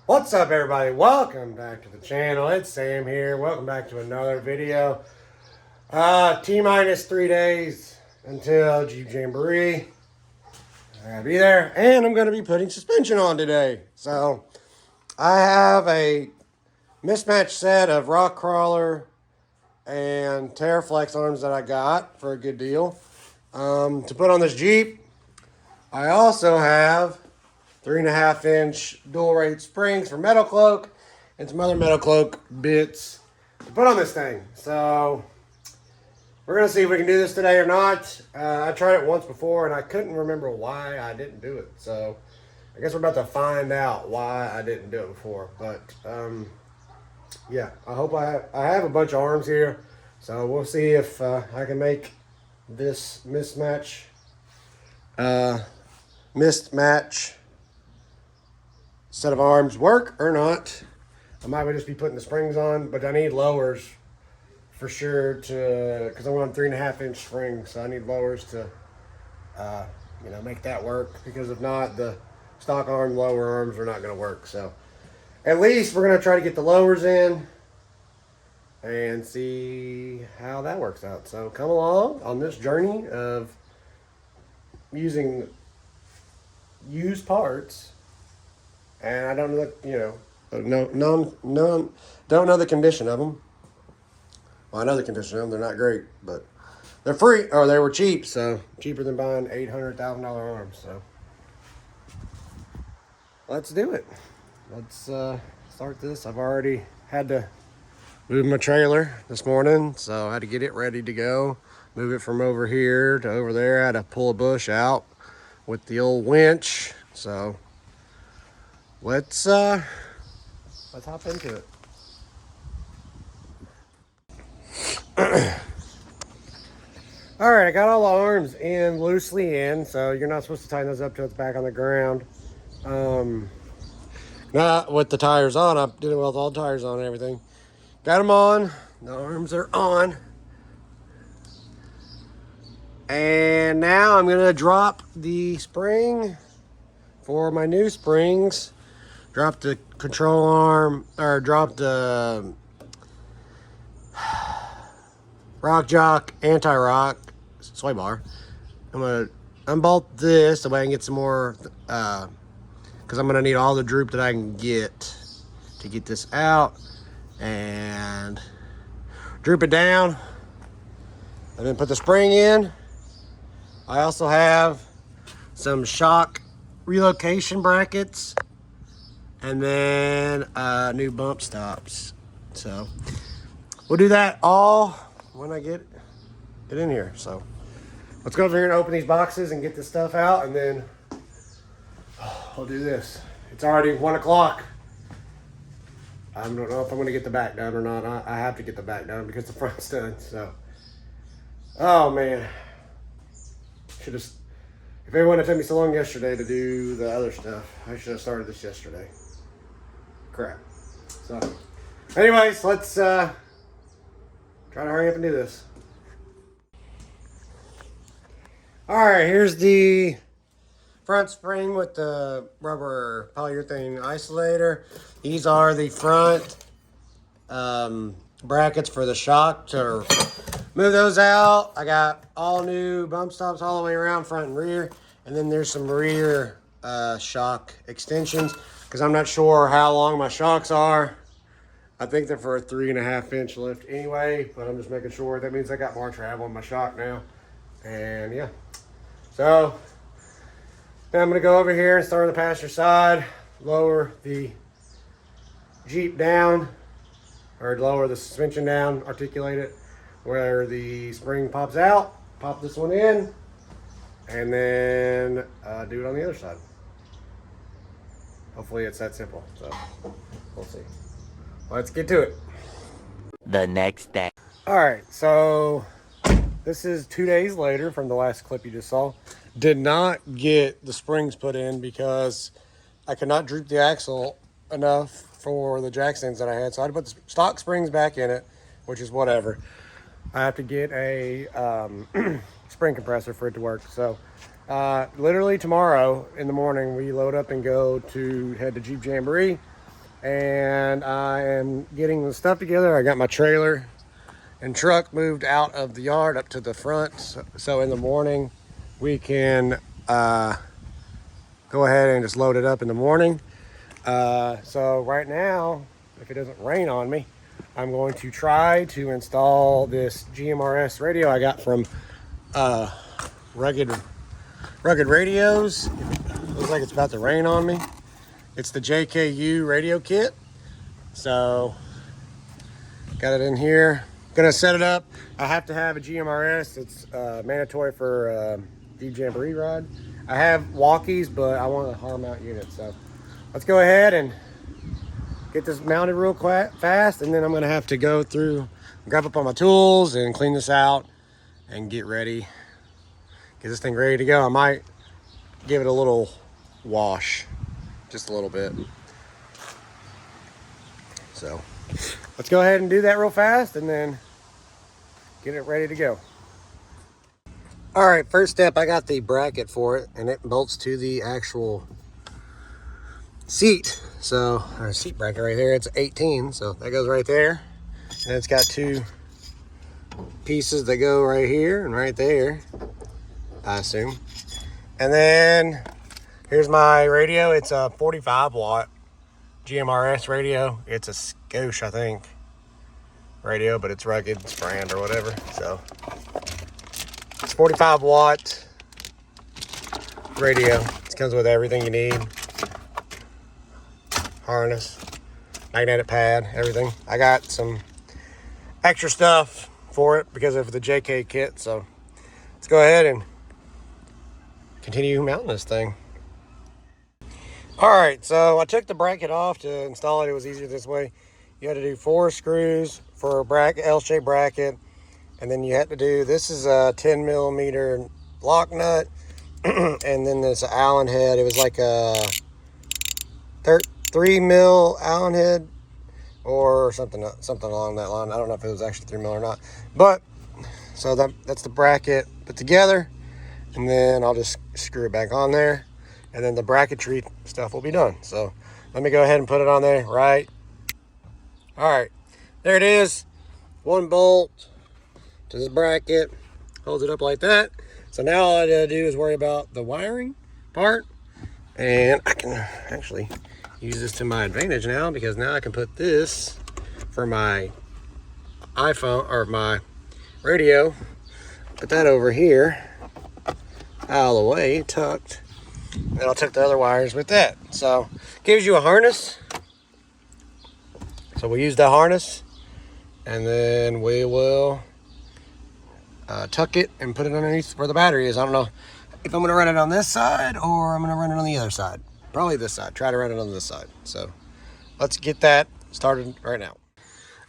What's up, everybody? Welcome back to the channel. It's Sam here. Welcome back to another video. T-minus 3 days until Jeep Jamboree. I gotta be there, and I'm gonna be putting suspension on today. So I have a mismatched set of rock crawler and Terraflex arms that I got for a good deal to put on this Jeep. I also have 3.5 inch dual rate springs for metal cloak and some other metal cloak bits to put on this thing. So we're gonna see if we can do this today or not. I tried it once before and I couldn't remember why I didn't do it. So I guess we're about to find out why I didn't do it before. But yeah, I hope I have a bunch of arms here. So we'll see if I can make this mismatch set of arms work or not. I might just be putting the springs on, but I need lowers for sure because I'm on 3.5 inch springs, so I need lowers to make that work, because if not, the stock arm lower arms are not going to work. So at least we're going to try to get the lowers in and see how that works out. So come along on this journey of using used parts. And I don't know, don't know the condition of them. Well, I know the condition of them. They're not great, but they're free, or they were cheap, so cheaper than buying $800,000 arms. So let's do it. Let's start this. I've already had to move my trailer this morning, so I had to get it ready to go. Move it from over here to over there. I had to pull a bush out with the old winch. So let's hop into it. All right, I got all the arms in loosely in, so you're not supposed to tighten those up till it's back on the ground. Not with the tires on. I did it with all the tires on and everything. Got them on. The arms are on. And now I'm gonna drop the spring for my new springs. Drop the control arm, or drop the rock jock anti-rock sway bar. I'm gonna unbolt this so I can get some more, because I'm gonna need all the droop that I can get to get this out, and droop it down, and then put the spring in. I also have some shock relocation brackets, and then new bump stops. So we'll do that all when I get it in here. So let's go over here and open these boxes and get this stuff out, and then I'll do this. It's already 1 o'clock. I don't know if I'm gonna get the back done or not. I have to get the back done because the front's done. So, oh man, if everyone had taken me so long yesterday to do the other stuff, I should have started this yesterday. Crap. So anyways, let's try to hurry up and do this. All right, here's the front spring with the rubber polyurethane isolator. These are the front brackets for the shock. To move those out, I got all new bump stops all the way around, front and rear. And then there's some rear shock extensions, because I'm not sure how long my shocks are. I think they're for a 3.5 inch lift anyway, but I'm just making sure. That means I got more travel on my shock now. And yeah, so now I'm gonna go over here and start on the passenger side, lower the Jeep down, or lower the suspension down, articulate it where the spring pops out, pop this one in, and then do it on the other side. Hopefully it's that simple, so we'll see. Let's get to it. The next day. All right, so this is 2 days later from the last clip you just saw. Did not get the springs put in because I could not droop the axle enough for the jack stands that I had. So I had to put the stock springs back in it, which is whatever. I have to get a spring compressor for it to work. So literally tomorrow in the morning, we load up and go to head to Jeep Jamboree. and I am getting the stuff together. I got my trailer and truck moved out of the yard up to the front, so in the morning we can go ahead and just load it up in the morning. So right now, if it doesn't rain on me, I'm going to try to install this GMRS radio I got from Rugged Radios. Looks like it's about to rain on me. It's the JKU radio kit. So got it in here. Gonna set it up. I have to have a GMRS. It's mandatory for Jeep Jamboree ride. I have walkies, but I want a hard mount unit. So let's go ahead and get this mounted real fast, and then I'm gonna have to go through, grab up all my tools and clean this out and get ready. Get this thing ready to go. I might give it a little wash, just a little bit. So let's go ahead and do that real fast and then get it ready to go. All right, first step, I got the bracket for it, and it bolts to the actual seat. So our seat bracket right there, it's 18, so that goes right there. And it's got two pieces that go right here and right there, I assume. And then here's my radio. It's a 45 watt GMRS radio. It's a Scotia, I think, radio, but it's Rugged, it's brand or whatever. So it's 45 watt radio. It comes with everything you need. Harness, magnetic pad, everything. I got some extra stuff for it because of the JK kit. So let's go ahead and continue mounting this thing. All right, so I took the bracket off to install it. It was easier this way. You had to do 4 screws for a bracket, L-shaped bracket, and then you had to do, this is a 10 millimeter lock nut, and then this Allen head. It was like a 3 mil Allen head or something along that line. I don't know if it was actually 3 mil or not, but so that's the bracket put together, and then I'll just screw it back on there, and then the bracketry stuff will be done. So let me go ahead and put it on there. Right. All right, there it is. 1 bolt to this bracket, holds it up like that. So now all I gotta do is worry about the wiring part, and I can actually use this to my advantage now, because now I can put this for my iPhone or my radio, put that over here out of the way, tucked, and I'll tuck the other wires with that. So gives you a harness. So we'll use the harness, and then we will tuck it and put it underneath where the battery is. I don't know if I'm gonna run it on this side or I'm gonna run it on the other side. Probably this side. Try to run it on this side. So let's get that started right now.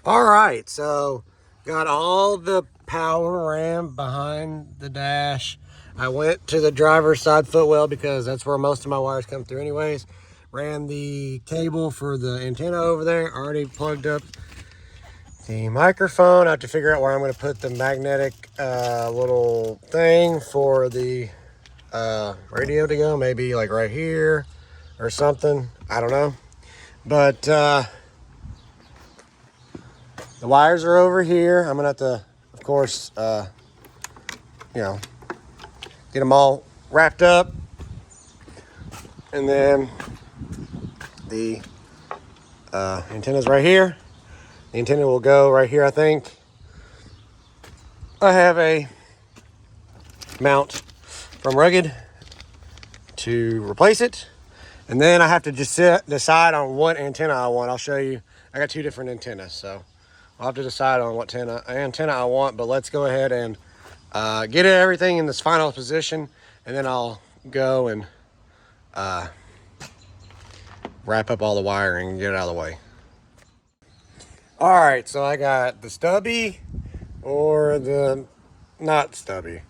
All right, so got all the power ran behind the dash. I went to the driver's side footwell because that's where most of my wires come through anyways. Ran the cable for the antenna over there. Already plugged up the microphone. I have to figure out where I'm going to put the magnetic little thing for the radio to go. Maybe like right here or something. I don't know. But the wires are over here. I'm going to have to, of course, you know, get them all wrapped up. And then the antenna's right here. The antenna will go right here, I think. I have a mount from Rugged to replace it. And then I have to just decide on what antenna I want. I'll show you. I got 2 different antennas, so I'll have to decide on what antenna I want. But let's go ahead and get everything in this final position, and then I'll go and wrap up all the wiring and get it out of the way. All right, so I got the stubby or the not stubby.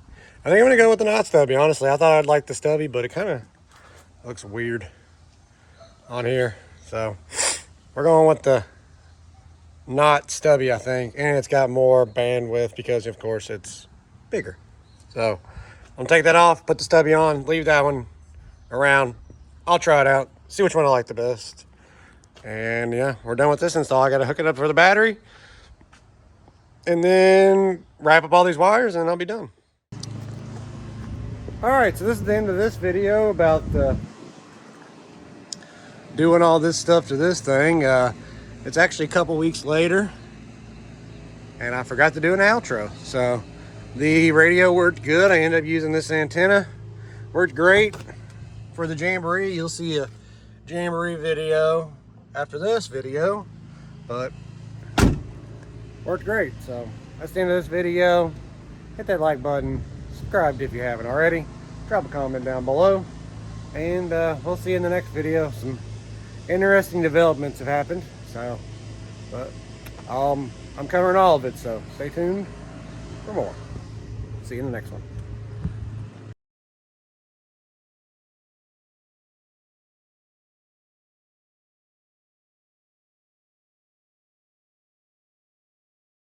I think I'm gonna go with the not stubby, honestly. I thought I'd like the stubby, but it kind of looks weird on here. So we're going with the not stubby, I think. And it's got more bandwidth because, of course, it's bigger. So I'm gonna take that off, put the stubby on, leave that one around. I'll try it out, see which one I like the best. And yeah, we're done with this install. I got to hook it up for the battery and then wrap up all these wires and I'll be done. All right, so this is the end of this video about doing all this stuff to this thing. It's actually a couple weeks later and I forgot to do an outro. So the radio worked good. I ended up using this antenna. Worked great for the Jamboree. You'll see a Jamboree video after this video, but worked great. So that's the end of this video. Hit that like button, subscribe if you haven't already, drop a comment down below, and we'll see you in the next video. Some interesting developments have happened, so but I'm covering all of it, so stay tuned for more. See you in the next one.